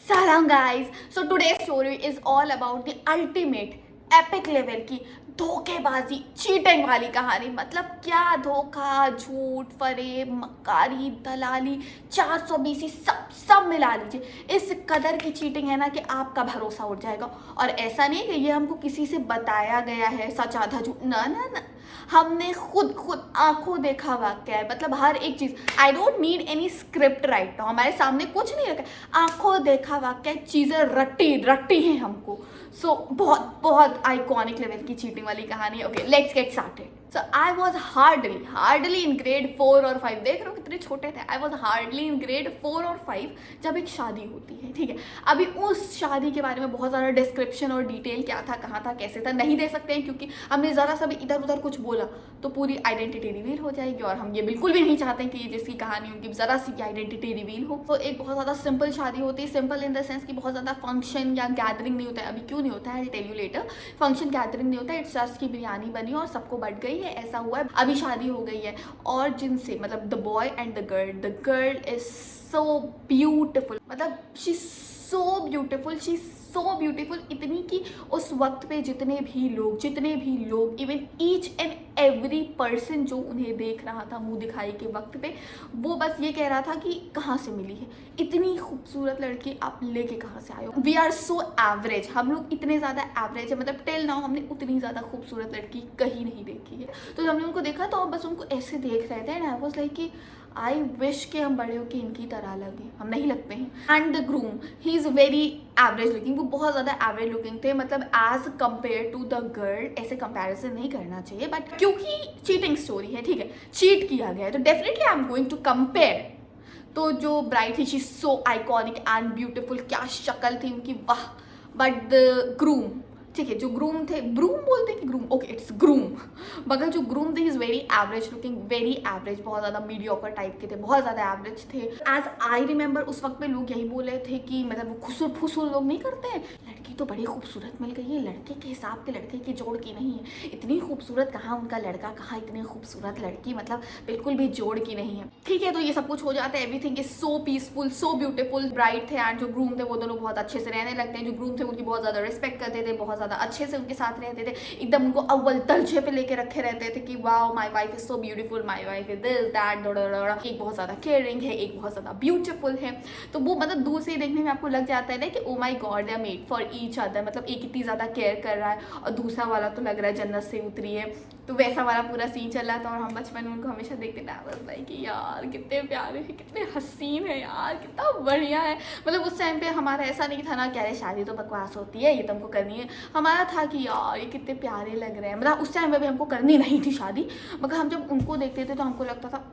Salam guys. So today's story is all about the ultimate epic level की धोखेबाजी cheating वाली कहानी। मतलब क्या धोखा, झूठ, फरेब, मक्कारी, दलाली, 420 सब सब मिला लीजिए। इस कदर की चीटिंग है ना कि आपका भरोसा उठ जाएगा। और ऐसा नहीं कि ये हमको किसी से बताया गया है, सच आधा झूठ, ना ना ना, हमने खुद आंखों देखा वाक्य है। मतलब हर एक चीज़, I don't need any script right now, हमारे सामने कुछ नहीं रखा, आंखों देखा वाक्य, चीज़ें रट्टी रट्टी हैं हमको। सो बहुत बहुत आइकॉनिक लेवल की चीटिंग वाली कहानी है। Okay, let's get started. So I was hardly in grade 4 और 5। देख रहे हो कितने छोटे थे। I was hardly in grade 4 और 5 जब एक शादी होती है, ठीक है। अभी उस शादी के बारे में बहुत ज़्यादा डिस्क्रिप्शन और डिटेल क्या था, कहाँ था, कैसे था नहीं दे सकते हैं, क्योंकि हमने ज़रा सा भी इधर उधर कुछ बोला तो पूरी आइडेंटिटी रिवील हो जाएगी। और हम ये बिल्कुल भी नहीं चाहते कि जिसकी कहानी उनकी ज़रा सी आइडेंटिटी रिवील हो। तो एक बहुत ज़्यादा सिंपल शादी होती है। सिंपल इन द सेंस कि बहुत ज़्यादा फंक्शन या गैदरिंग नहीं होता है। अभी क्यों नहीं होता है, I tell you later. Function gathering नहीं होता है, इट्स जस्ट की बिरयानी बनी और सबको बट गई है, ऐसा हुआ है। अभी शादी हो गई है और जिनसे मतलब the boy and the girl is so beautiful. मतलब she so beautiful, she so beautiful, इतनी कि उस वक्त पे जितने भी लोग even each and every person जो उन्हें देख रहा था मुंह दिखाई के वक्त पे, वो बस ये कह रहा था कि कहाँ से मिली है इतनी खूबसूरत लड़की, आप लेके कहाँ से आए हो। वी आर सो एवरेज, हम लोग इतने ज़्यादा एवरेज है। मतलब टिल नाउ हमने उतनी ज़्यादा खूबसूरत लड़की कहीं नहीं देखी है। तो हमने उनको देखा तो हम बस उनको ऐसे देख रहे थे एंड आई वाज लाइक कि आई विश कि हम बड़े होकर इनकी तरह लगे, हम नहीं लगते हैं। And the groom, he is very average looking, वो बहुत ज़्यादा एवरेज लुकिंग थे। मतलब as compared to the girl, ऐसे कंपैरिजन नहीं करना चाहिए, बट क्योंकि चीटिंग स्टोरी है, ठीक है, चीट किया गया है, तो definitely I am going to compare. तो जो ब्राइड थी she so iconic and beautiful, क्या शक्ल थी उनकी, वाह। बट द ग्रूम, ठीक है, जो ग्रूम थे, ब्रूम बोलते हैं कि ग्रूम, ओके इट्स ग्रूम, मगर जो ग्रूम थे is very average looking, very average, बहुत ज़्यादा मीडियोकर टाइप के थे, बहुत ज़्यादा एवरेज थे। एज आई रिमेंबर उस वक्त पे लोग यही बोले थे कि मतलब वो खुसुर फुसुर लोग नहीं करते हैं, लड़की तो बड़ी खूबसूरत मिल गई है, लड़के के हिसाब के लड़के की जोड़ की नहीं है, इतनी खूबसूरत कहाँ उनका लड़का, कहाँ इतनी खूबसूरत लड़की, मतलब बिल्कुल भी जोड़ की नहीं है, ठीक है। तो ये सब कुछ हो जाता है, everything is so peaceful, so beautiful. Bride थे एंड जो ग्रूम थे वो दोनों बहुत अच्छे से रहने लगते हैं। जो ग्रूम थे उनकी बहुत ज़्यादा रिस्पेक्ट करते थे, बहुत ज़्यादा अच्छे से उनके साथ रहते थे, एकदम उनको अव्वल दर्जे पे लेके रखे रहते थे कि wow my wife is so beautiful, my wife is this that. एक बहुत ज़्यादा केयरिंग है, एक बहुत ज़्यादा ब्यूटीफुल है। तो वो मतलब दूर से ही देखने में आपको लग जाता है ना कि oh my god they are made for each other. मतलब एक इतनी ज़्यादा केयर कर रहा है और दूसरा वाला तो लग रहा है जन्नत से उतरी है। तो वैसा वाला पूरा सीन चल रहा था और हम बचपन में उनको हमेशा देखते थे कि यार कितने प्यारे हैं, कितने हसीन है यार, कितना बढ़िया है। मतलब उस टाइम पे हमारा ऐसा नहीं था ना कि अरे शादी तो बकवास होती है, ये तो हमको करनी है। हमारा था कि यार ये कितने प्यारे लग रहे हैं। मतलब उस टाइम पे भी हमको करनी नहीं थी शादी, मगर हम जब उनको देखते थे तो हमको लगता था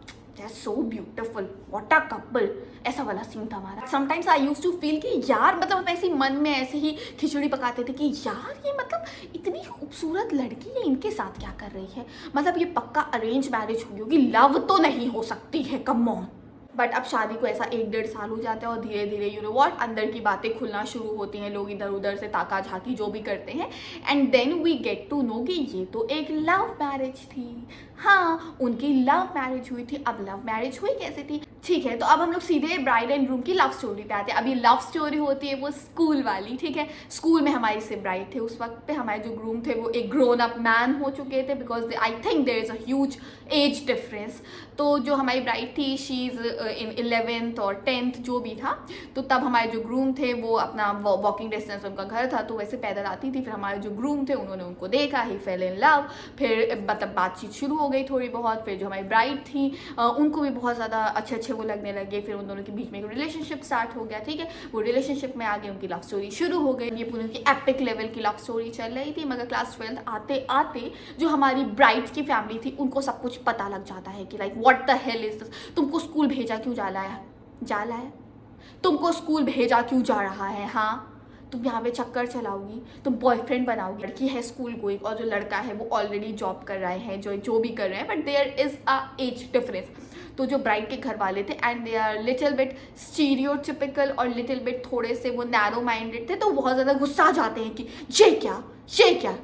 so beautiful, what a couple, ऐसा वाला सीन था हमारा। Sometimes I use to feel कि यार मतलब हम ऐसे ही मन में ऐसे ही खिचड़ी पकाते थे कि यार ये मतलब इतनी खूबसूरत लड़की है, इनके साथ क्या कर रही है, मतलब ये पक्का अरेंज मैरिज हुई होगी, लव तो नहीं हो सकती है, कम ऑन। बट अब शादी को ऐसा 1-1.5 साल हो जाता है और धीरे धीरे यू नो व्हाट, अंदर की बातें खुलना शुरू होती हैं, लोग इधर उधर से ताका झाकी जो भी करते हैं and then we get to know कि ये तो एक लव मैरिज थी। हाँ, उनकी लव मैरिज हुई थी। अब लव मैरिज हुई कैसे थी, ठीक है। तो अब हम लोग सीधे ब्राइड एंड ग्रूम की लव स्टोरी पे आते हैं। अब ये लव स्टोरी होती है वो स्कूल वाली, ठीक है। स्कूल में हमारी से ब्राइड थे उस वक्त पे, हमारे जो ग्रूम थे वो एक ग्रोन अप मैन हो चुके थे, because I think there is a huge age difference. तो जो हमारी ब्राइड थी शी इज़ इन 11th और 10th जो भी था। तो तब हमारे जो ग्रूम थे वो अपना वॉकिंग डिस्टेंस उनका घर था, तो वैसे पैदल आती थी। फिर हमारे जो ग्रूम थे उन्होंने उनको देखा, ही फेल इन लव। फिर मतलब बातचीत शुरू हो गई थोड़ी बहुत। फिर जो हमारी ब्राइड थी उनको भी बहुत ज़्यादा अच्छे वो लगने लगे। फिर उन दोनों के बीच में एक रिलेशनशिप स्टार्ट हो गया, ठीक है। वो रिलेशनशिप में आगे उनकी लव स्टोरी शुरू हो गई। ये पूरी उनकी एपिक लेवल की लव स्टोरी चल रही थी। मगर क्लास 12th आते आते जो हमारी ब्राइड की फैमिली थी उनको सब कुछ पता लग जाता है कि like what the hell is this, तुमको स्कूल भेजा क्यों जा रहा है, तुमको स्कूल भेजा क्यों जा रहा है, हाँ तुम यहाँ पे चक्कर चलाओगी, तुम बॉयफ्रेंड बनाओगी। लड़की है स्कूल गोइंग और जो लड़का है वो ऑलरेडी जॉब कर रहे हैं, जो भी कर रहे हैं, but there is a age difference. तो जो ब्राइड के घर वाले थे and they are little bit stereotypical और लिटिल बिट थोड़े से वो नैरो माइंडेड थे, तो बहुत ज़्यादा गुस्सा आ जाते हैं कि ये क्या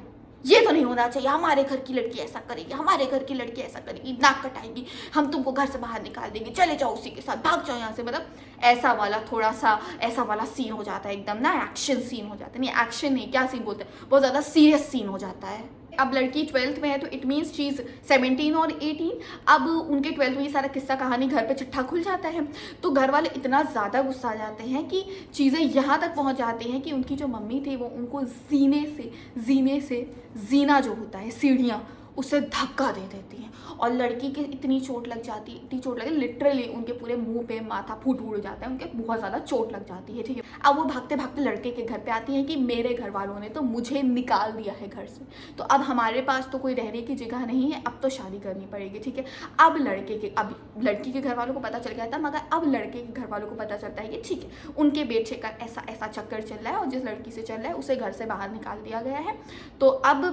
ये तो नहीं होना चाहिए, हमारे घर की लड़की ऐसा करेगी, हमारे घर की लड़की ऐसा करेगी, नाक कटाएगी, हम तुमको घर से बाहर निकाल देंगे, चले जाओ उसी के साथ, भाग जाओ यहाँ से। मतलब ऐसा वाला थोड़ा सा ऐसा वाला सीन हो जाता है, एकदम ना एक्शन सीन हो जाता है। नहीं एक्शन नहीं, क्या सीन बोलते हैं, बहुत ज़्यादा सीरियस सीन हो जाता है। अब लड़की 12th में है तो इट मीन्स शी इज़ 17 और 18। अब उनके 12th में ये सारा किस्सा कहानी घर पे चिट्ठा खुल जाता है, तो घर वाले इतना ज़्यादा गुस्सा आ जाते हैं कि चीज़ें यहाँ तक पहुँच जाती हैं कि उनकी जो मम्मी थी वो उनको जीने से जीना जो होता है सीढ़ियाँ, उससे धक्का दे देती हैं और लड़की के इतनी चोट लग जाती है, इतनी चोट लगे लिटरली उनके पूरे मुंह पे माथा फूट जाता है, उनके बहुत ज़्यादा चोट लग जाती है। ठीक है, अब वो भागते भागते लड़के के घर पे आती हैं कि मेरे घर वालों ने तो मुझे निकाल दिया है घर से, तो अब हमारे पास तो कोई रहने की जगह नहीं है, अब तो शादी करनी पड़ेगी। ठीक है, अब लड़की के घर वालों को पता चल गया था, मगर अब लड़के के घर वालों को पता चलता है कि ठीक है उनके बेटे का ऐसा ऐसा चक्कर चल रहा है और जिस लड़की से चल रहा है उसे घर से बाहर निकाल दिया गया है, तो अब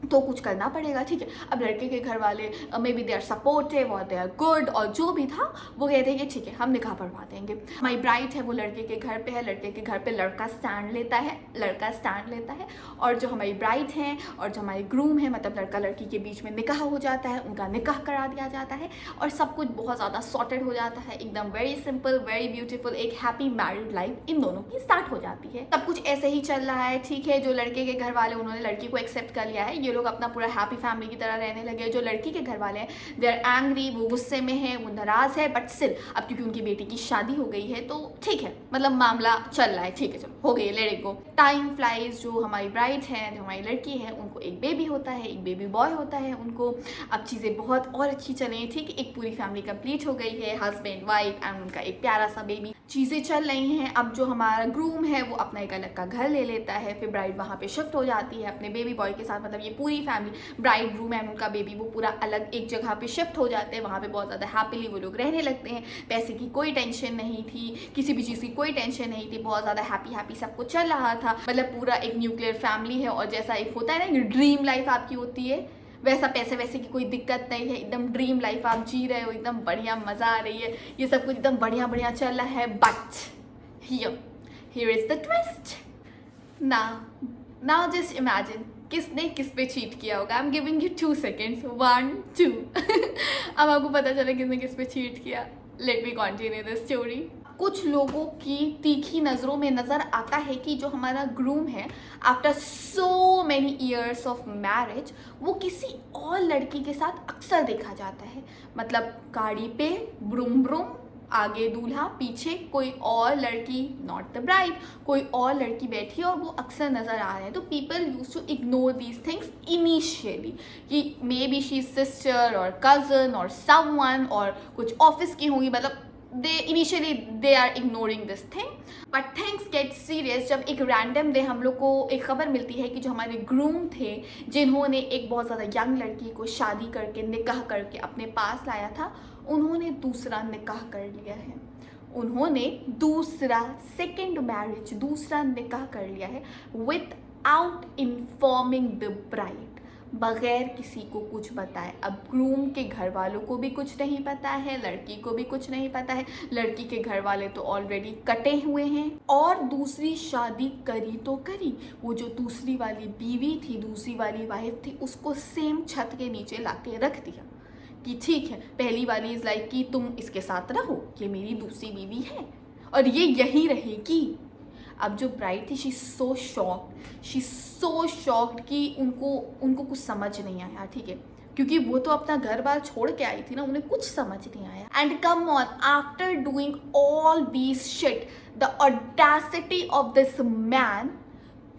तो कुछ करना पड़ेगा। ठीक है, अब लड़के के घर वाले maybe they are supportive और दे आर गुड, और जो भी था वो कहते हैं कि ठीक है हम निकाह पढ़वा देंगे। हमारी ब्राइड है वो लड़के के घर पे है, लड़के के घर पे लड़का स्टैंड लेता है और जो हमारी ब्राइड है और जो हमारे ग्रूम है, मतलब लड़का लड़की के बीच में निकाह हो जाता है, उनका निकाह करा दिया जाता है और सब कुछ बहुत ज़्यादा सॉर्टेड हो जाता है, एकदम वेरी सिंपल वेरी ब्यूटीफुल, एक हैप्पी मैरिड लाइफ इन दोनों की स्टार्ट हो जाती है। सब कुछ ऐसे ही चल रहा है। ठीक है, जो लड़के के घर वाले उन्होंने लड़की को एक्सेप्ट कर लिया है, ये लोग अपना पूरा हैप्पी फैमिली की तरह रहने लगे। जो लड़की के घर वाले हैं दे आर एंग्री, वो गुस्से में है, वो नाराज है, बट स्टिल अब क्योंकि उनकी बेटी की शादी हो गई है तो ठीक है, मतलब मामला चल रहा है, ठीक है चलो हो गई, let it go. Time flies, जो हमारी ब्राइड है, जो हमारी लड़की है, उनको एक बेबी होता है, एक बेबी बॉय होता है उनको। अब चीज़ें बहुत और अच्छी चलें, ठीक, एक पूरी फैमिली कंप्लीट हो गई है, हस्बैंड वाइफ एंड उनका एक प्यारा सा बेबी, चीज़ें चल रही हैं। अब जो हमारा ग्रूम है वो अपना एक अलग का घर ले लेता है, फिर ब्राइड वहाँ पे शिफ्ट हो जाती है अपने बेबी बॉय के साथ, मतलब ये पूरी फैमिली ब्राइड ग्रूम एंड उनका बेबी वो पूरा अलग एक जगह पे शिफ्ट हो जाते हैं, वहाँ पे बहुत ज़्यादा हैप्पीली वो लोग रहने लगते हैं। पैसे की कोई टेंशन नहीं थी, किसी भी चीज़ की कोई टेंशन नहीं थी, बहुत ज़्यादा हैप्पी सब कुछ चल रहा था, मतलब पूरा एक न्यूक्लियर फैमिली है। और जैसा एक होता है ना ड्रीम लाइफ आपकी होती है, वैसा पैसे वैसे की कोई दिक्कत नहीं है, एकदम ड्रीम लाइफ आप जी रहे हो, एकदम बढ़िया मज़ा आ रही है, ये सब कुछ एकदम बढ़िया चल रहा है। But here is the twist. Now just imagine किसने किस पे चीट किया होगा। I am giving you 2 seconds, 1 2 अब आपको पता चला किसने किस पे चीट किया। Let me continue the story. कुछ लोगों की तीखी नज़रों में नज़र आता है कि जो हमारा ग्रूम है after so many years of marriage वो किसी और लड़की के साथ अक्सर देखा जाता है, मतलब गाड़ी पे ब्रूम ब्रूम, आगे दूल्हा पीछे कोई और लड़की, नॉट द ब्राइड, कोई और लड़की बैठी है और वो अक्सर नज़र आ रहे हैं। तो people use to ignore these things initially कि मे बी शी सिस्टर और कज़न और समवन और कुछ ऑफिस की होंगी, मतलब they are ignoring this thing, but things get serious जब एक रैंडम डे हम लोग को एक खबर मिलती है कि जो हमारे ग्रूम थे जिन्होंने एक बहुत ज़्यादा यंग लड़की को शादी करके निकाह करके अपने पास लाया था, उन्होंने दूसरा निकाह कर लिया है, उन्होंने दूसरा सेकेंड मैरिज, दूसरा निकाह कर लिया है विदाउट इन्फॉर्मिंग द ब्राइड, बगैर किसी को कुछ बताए। अब ग्रूम के घर वालों को भी कुछ नहीं पता है, लड़की को भी कुछ नहीं पता है, लड़की के घर वाले तो ऑलरेडी कटे हुए हैं और दूसरी शादी करी तो करी, वो जो दूसरी वाली बीवी थी, दूसरी वाली वाइफ थी, उसको सेम छत के नीचे लाके रख दिया कि ठीक है पहली वाली इज़ लाइक कि तुम इसके साथ रहो, ये मेरी दूसरी बीवी है और ये यहीं रहेगी। अब जो ब्राइड थी शी सो शॉक्ड कि उनको कुछ समझ नहीं आया, ठीक है, क्योंकि वो तो अपना घर बार छोड़ के आई थी ना, उन्हें कुछ समझ नहीं आया। And come on, after doing all these shit, the audacity of this man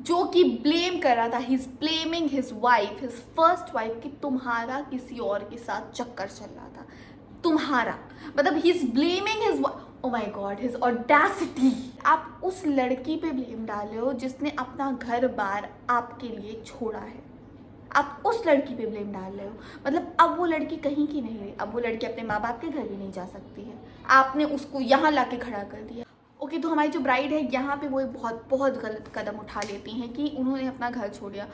जो कि ब्लेम कर रहा था, ही is blaming his wife, his first wife, कि तुम्हारा किसी और के साथ चक्कर चल रहा था, तुम्हारा, मतलब he is blaming his, oh my god, his audacity. आप उस लड़की पे ब्लेम डाले हो जिसने अपना घर बार आपके लिए छोड़ा है, आप उस लड़की पे ब्लेम डाल रहे हो, मतलब अब वो लड़की कहीं की नहीं रही, अब वो लड़की अपने माँ बाप के घर भी नहीं जा सकती है, आपने उसको यहाँ ला के खड़ा कर दिया। ओके, तो हमारी जो ब्राइड है यहाँ पे वो बहुत गलत कदम उठा लेती हैं कि उन्होंने अपना घर छोड़ दिया।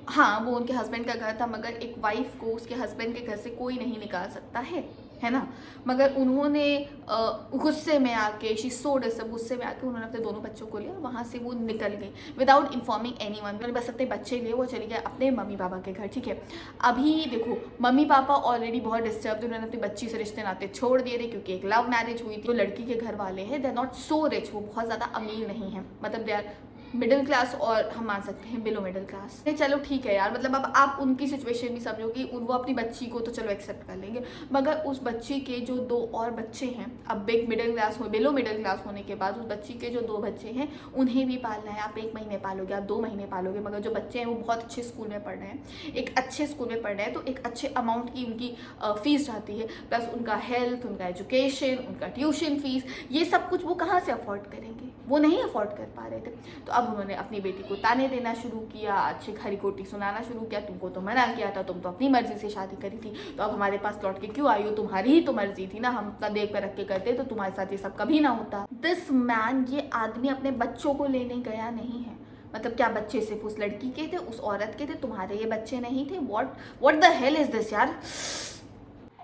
हाँ, वो उनके हस्बैंड का घर था, मगर एक वाइफ को उसके हस्बैंड के घर से कोई नहीं निकाल सकता है, है ना। मगर उन्होंने गुस्से में आके, शी सो डिस्टर्ब, गुस्से में आके उन्होंने अपने दोनों बच्चों को लिया, वहाँ से वो निकल गई विदाउट इन्फॉर्मिंग एनीवन। उन्होंने बस अपने बच्चे लिए वो चली गई अपने मम्मी पापा के घर, ठीक है। अभी देखो मम्मी पापा ऑलरेडी बहुत डिस्टर्ब थे, उन्होंने अपनी बच्ची से रिश्ते नाते छोड़ दिए थे क्योंकि एक लव मैरिज हुई थी। तो लड़की के घर वाले हैं they are not so rich, वो बहुत ज़्यादा अमीर नहीं है, मतलब दे आर मिडिल क्लास, और हम मान सकते हैं बिलो मिडिल क्लास। चलो ठीक है यार, मतलब अब आप उनकी सिचुएशन भी समझो कि वो अपनी बच्ची को तो चलो एक्सेप्ट कर लेंगे, मगर उस बच्ची के जो 2 और बच्चे हैं, अब बिग मिडिल क्लास हो, बिलो मिडिल क्लास होने के बाद उस बच्ची के जो 2 बच्चे हैं उन्हें भी पालना है। आप 1 महीने पालोगे, आप 2 महीने पालोगे, मगर जो बच्चे हैं वो बहुत अच्छे स्कूल में पढ़ रहे हैं, एक अच्छे स्कूल में पढ़ रहे हैं, तो एक अच्छे अमाउंट की उनकी फीस जाती है, प्लस उनका हेल्थ, उनका एजुकेशन, उनका ट्यूशन फीस, ये सब कुछ वो कहाँ से अफोर्ड करेंगे, वो नहीं अफोर्ड कर पा रहे थे। तो अब उन्होंने अपनी बेटी को ताने देना शुरू किया, अच्छे खरी खोटी सुनाना शुरू किया, तुमको तो मना किया था, तुम तो अपनी मर्जी से शादी करी थी, तो अब हमारे पास लौट के क्यों आई हो, तुम्हारी ही तो मर्जी थी ना, हम अपना देख कर रख के करते तो तुम्हारे साथ ये सब कभी ना होता। दिस मैन, ये आदमी अपने बच्चों को लेने गया नहीं है, मतलब क्या बच्चे सिर्फ उस लड़की के थे, उस औरत के थे, तुम्हारे ये बच्चे नहीं थे? What the hell is this यार।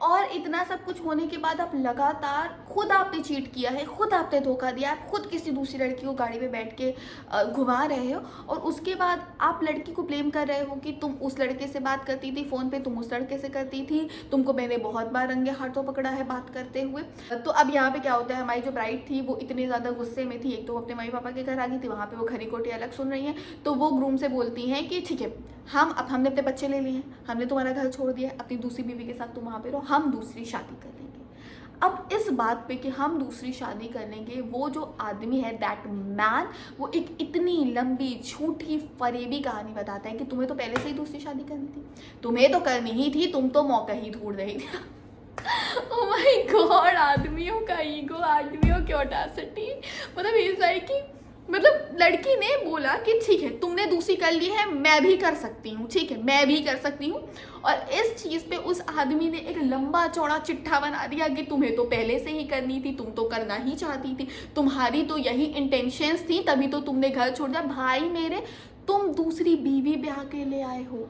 और इतना सब कुछ होने के बाद आप लगातार, खुद आपने चीट किया है, खुद आपने धोखा दिया, आप खुद किसी दूसरी लड़की को गाड़ी में बैठ के घुमा रहे हो, और उसके बाद आप लड़की को ब्लेम कर रहे हो कि तुम उस लड़के से बात करती थी फ़ोन पे, तुम उस लड़के से करती थी, तुमको मैंने बहुत बार रंगे हाथों पकड़ा है बात करते हुए। तो अब यहाँ पे क्या होता है, हमारी जो ब्राइड थी वो इतनी ज़्यादा गुस्से में थी, एक तो अपने मम्मी पापा के घर आ गई थी, वहाँ पर वो खरी खोटी अलग सुन रही हैं, तो वो ग्रूम से बोलती हैं कि ठीक है, हमने अपने बच्चे ले लिए हैं, हमने तुम्हारा घर छोड़ दिया है, अपनी दूसरी बीवी के साथ तुम वहाँ पे रहो, हम दूसरी शादी कर लेंगे। अब इस बात पे कि हम दूसरी शादी कर लेंगे, वो जो आदमी है दैट मैन, वो एक इतनी लंबी झूठी फरेबी कहानी बताता है कि तुम्हें तो पहले से ही दूसरी शादी करनी थी, तुम्हें तो करनी ही थी, तुम तो मौका ही ढूंढ रही थी। ओह माय गॉड, आदमियों का ईगो, आदमियों की ऑडेसिटी, मतलब इज लाइक कि मतलब लड़की ने बोला कि ठीक है तुमने दूसरी कर ली है, मैं भी कर सकती हूँ, ठीक है मैं भी कर सकती हूँ, और इस चीज़ पे उस आदमी ने एक लंबा चौड़ा चिट्ठा बना दिया कि तुम्हें तो पहले से ही करनी थी, तुम तो करना ही चाहती थी, तुम्हारी तो यही इंटेंशंस थी, तभी तो तुमने घर छोड़ दिया। भाई मेरे, तुम दूसरी बीवी ब्याह के ले आए हो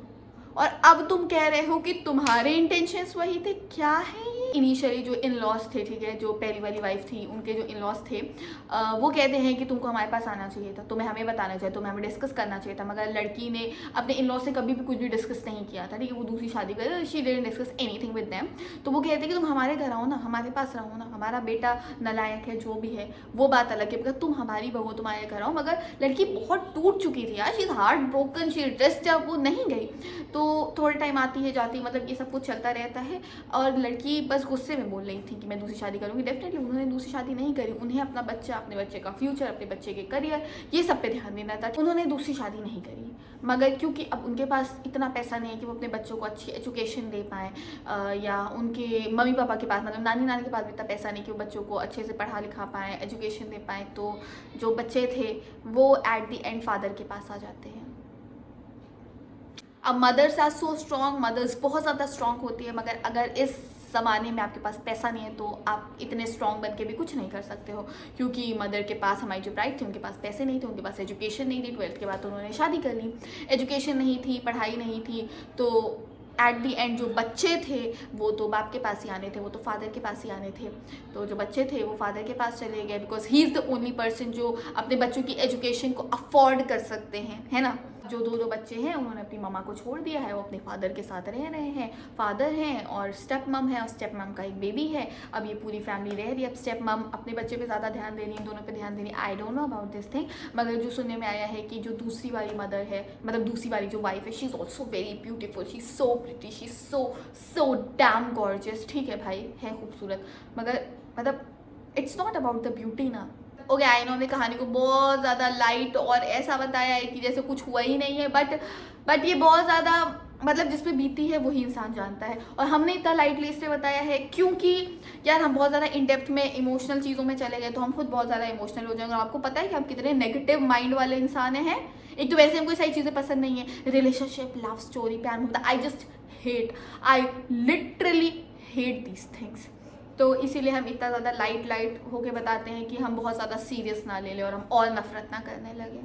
और अब तुम कह रहे हो कि तुम्हारे इंटेंशंस वही थे, क्या है ये। इनिशियली जो इन लॉज थे, ठीक है, जो पहली वाली वाइफ थी, उनके जो इन लॉज थे वो कहते हैं कि तुमको हमारे पास आना चाहिए था, तुम्हें हमें बताना चाहिए, तुम्हें हमें डिस्कस करना चाहिए था, मगर लड़की ने अपने इन लॉ से कभी भी कुछ भी डिस्कस नहीं किया था, ठीक है, वो दूसरी शादी कर, she didn't discuss anything with them. तो वो कहते हैं कि तुम हमारे घर आओ ना, हमारे पास रहो ना, हमारा बेटा नालायक है जो भी है वो बात अलग है, मगर तुम हमारी बहू, तुम्हारे घर आओ। मगर लड़की बहुत टूट चुकी थी यार, she is heart broken, she dressed up, वो नहीं गई। तो थोड़े टाइम आती है जाती है, मतलब ये सब कुछ चलता रहता है, और लड़की बस गुस्से में बोल रही थी कि मैं दूसरी शादी करूँगी। डेफिनेटली उन्होंने दूसरी शादी नहीं करी, उन्हें अपना बच्चा, अपने बच्चे का फ्यूचर, अपने बच्चे के करियर, ये सब पे ध्यान देना था, उन्होंने दूसरी शादी नहीं करी। मगर क्योंकि अब उनके पास इतना पैसा नहीं है कि वो अपने बच्चों को अच्छी एजुकेशन दे पाएँ, या उनके मम्मी पापा के पास, मतलब नानी नानी के पास भी इतना पैसा नहीं कि वो बच्चों को अच्छे से पढ़ा लिखा पाएँ, एजुकेशन दे पाएँ, तो जो बच्चे थे वो एट द एंड फादर के पास आ जाते हैं। अब mothers are so strong, mothers बहुत ज़्यादा स्ट्रॉन्ग होती है, मगर अगर इस ज़माने में आपके पास पैसा नहीं है तो आप इतने स्ट्रॉन्ग बन के भी कुछ नहीं कर सकते हो, क्योंकि मदर के पास, हमारी जो ब्राइड थी उनके पास पैसे नहीं थे, उनके पास एजुकेशन नहीं थी, 12th के बाद तो उन्होंने शादी कर ली, एजुकेशन नहीं थी, पढ़ाई नहीं थी, तो एट दी एंड जो बच्चे थे वो तो बाप के पास ही आने थे, वो तो फादर के पास ही आने थे। तो जो बच्चे थे वो फादर के पास चले गए, because he is the only person जो अपने बच्चों की एजुकेशन को अफोर्ड कर सकते हैं, है ना। जो दो बच्चे हैं उन्होंने अपनी मम्मा को छोड़ दिया है, वो अपने फादर के साथ रह रहे हैं, फादर हैं और स्टेप मम है, और स्टेप मम का एक बेबी है। अब ये पूरी फैमिली रह रही है। अब स्टेप मम अपने बच्चे पे ज़्यादा ध्यान दे रही है, दोनों पे ध्यान दे रही है। I don't know about this thing, मगर जो सुनने में आया है कि जो दूसरी वाली मदर है, मतलब दूसरी वाली जो वाइफ है, she is also very beautiful, she is so pretty, she is so damn gorgeous, ठीक है भाई है खूबसूरत, मगर मतलब it's not about the beauty ना। ओके, आई नो, ने कहानी को बहुत ज़्यादा लाइट और ऐसा बताया है कि जैसे कुछ हुआ ही नहीं है, बट ये बहुत ज़्यादा, मतलब जिस पे बीती है वही इंसान जानता है। और हमने इतना लाइटली इसलिए बताया है क्योंकि यार हम बहुत ज़्यादा इन डेप्थ में इमोशनल चीज़ों में चले गए तो हम खुद बहुत ज़्यादा इमोशनल हो जाएंगे, और आपको पता है कि हम कितने नेगेटिव माइंड वाले इंसान हैं। एक तो वैसे हमको सही चीज़ें पसंद नहीं है, रिलेशनशिप, लव स्टोरी, प्यार मुद्दा, I literally hate these things. तो इसीलिए हम इतना ज़्यादा लाइट होके बताते हैं कि हम बहुत ज़्यादा सीरियस ना ले लें और हम और नफरत ना करने लगे।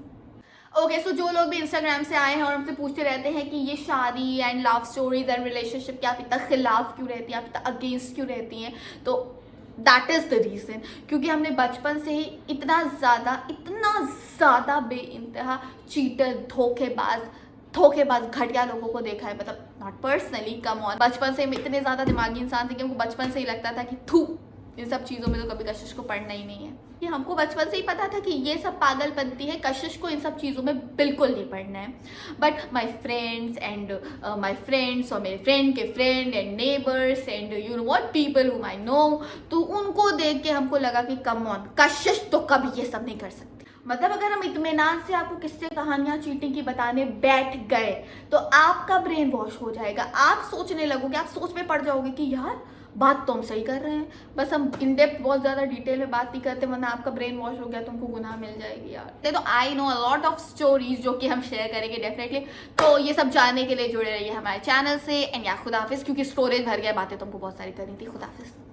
ओके सो जो लोग भी इंस्टाग्राम से आए हैं और हमसे पूछते रहते हैं कि ये शादी and love stories and relationship क्या आप इतना खिलाफ क्यों रहती हैं, आप इतना अगेंस्ट क्यों रहती हैं, तो दैट इज़ द रीज़न, क्योंकि हमने बचपन से ही इतना ज़्यादा बे इंतहा चीटर, धोखेबाज घटिया लोगों को देखा है। मतलब नॉट पर्सनली, कम ऑन, बचपन से हम इतने ज़्यादा दिमागी इंसान थे कि हमको बचपन से ही लगता था कि थू, इन सब चीज़ों में तो कभी कशिश को पढ़ना ही नहीं है। कि हमको बचपन से ही पता था कि ये सब पागलपंती है, कशिश को इन सब चीज़ों में बिल्कुल नहीं पढ़ना है। बट माई फ्रेंड्स और मेरे फ्रेंड के friend and neighbours and you know what people whom I know, तो उनको देख के हमको लगा कि कम ऑन, कशिश तो कभी ये सब नहीं कर सकती। मतलब अगर हम इत्मीनान से आपको किस्से कहानियां चीटिंग की बताने बैठ गए तो आपका ब्रेन वॉश हो जाएगा, आप सोचने लगोगे, आप सोच में पड़ जाओगे कि यार बात तो हम सही कर रहे हैं, बस हम इन डेप्थ बहुत ज़्यादा डिटेल में बात नहीं करते, वरना आपका ब्रेन वॉश हो गया तुमको गुनाह मिल जाएगी यार। तो I know a lot of stories जो कि हम शेयर करेंगे डेफिनेटली, तो ये सब जानने के लिए जुड़े रहिए हमारे चैनल से। एंड या खुदा हाफिज़, क्योंकि स्टोरेज भर गया, बातें तुमको बहुत सारी करनी थी। खुदा हाफिज़।